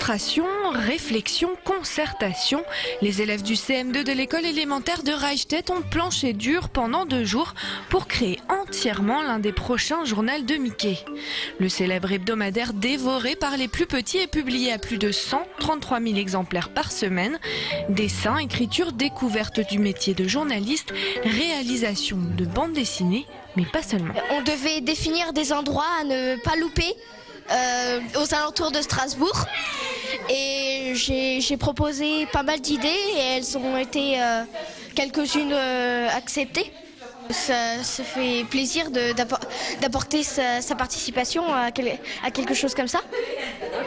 Concentration, réflexion, concertation. Les élèves du CM2 de l'école élémentaire de Reichstedt ont planché dur pendant 2 jours pour créer entièrement l'un des prochains journaux de Mickey. Le célèbre hebdomadaire dévoré par les plus petits est publié à plus de 133 000 exemplaires par semaine. Dessins, écriture, découverte du métier de journaliste, réalisation de bande dessinée, mais pas seulement. On devait définir des endroits à ne pas louper aux alentours de Strasbourg. Et j'ai proposé pas mal d'idées et elles ont été quelques-unes acceptées. Ça se fait plaisir d'apporter sa participation à quelque chose comme ça.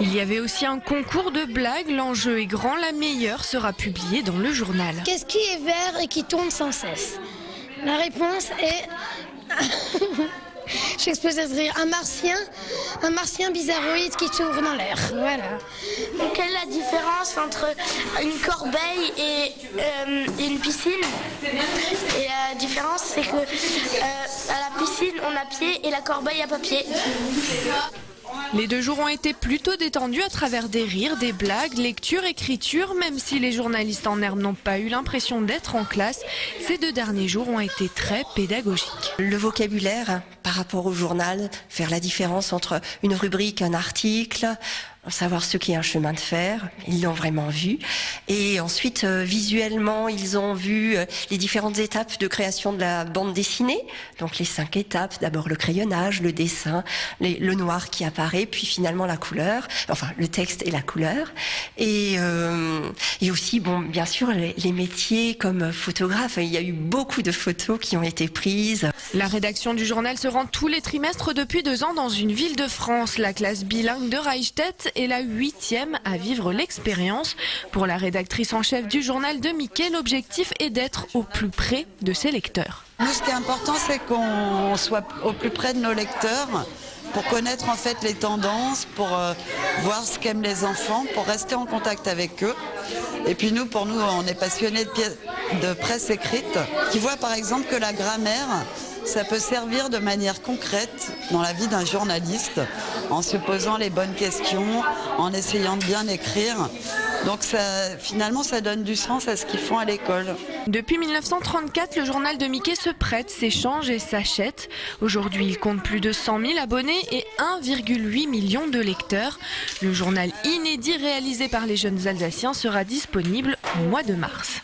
Il y avait aussi un concours de blagues. L'enjeu est grand, la meilleure sera publiée dans le journal. Qu'est-ce qui est vert et qui tourne sans cesse? La réponse est... J'expose à rire. Un martien bizarroïde qui tourne dans l'air. Voilà. Quelle est la différence entre une corbeille et une piscine? Et la différence, c'est que à la piscine, on a pied et la corbeille a pas pied. Les 2 jours ont été plutôt détendus à travers des rires, des blagues, lecture, écriture. Même si les journalistes en herbe n'ont pas eu l'impression d'être en classe, ces 2 derniers jours ont été très pédagogiques. Le vocabulaire par rapport au journal, faire la différence entre une rubrique, un article, savoir ce qu'est un chemin de fer, ils l'ont vraiment vu. Et ensuite, visuellement, ils ont vu les différentes étapes de création de la bande dessinée. Donc les 5 étapes, d'abord le crayonnage, le dessin, le noir qui apparaît, puis finalement la couleur, enfin le texte et la couleur. Et aussi, bon, bien sûr, les métiers comme photographe. Il y a eu beaucoup de photos qui ont été prises. La rédaction du journal se rend tous les trimestres depuis 2 ans dans une ville de France. La classe bilingue de Reichstedt est la 8e à vivre l'expérience. Pour la rédactrice en chef du journal de Mickey, l'objectif est d'être au plus près de ses lecteurs. Nous, ce qui est important, c'est qu'on soit au plus près de nos lecteurs pour connaître en fait les tendances, pour voir ce qu'aiment les enfants, pour rester en contact avec eux. Et puis pour nous, on est passionnés de presse écrite, qui voit par exemple que la grammaire, ça peut servir de manière concrète dans la vie d'un journaliste, en se posant les bonnes questions, en essayant de bien écrire. Donc finalement, ça donne du sens à ce qu'ils font à l'école. Depuis 1934, le journal de Mickey se prête, s'échange et s'achète. Aujourd'hui, il compte plus de 100 000 abonnés et 1,8 million de lecteurs. Le journal inédit réalisé par les jeunes Alsaciens sera disponible au mois de mars.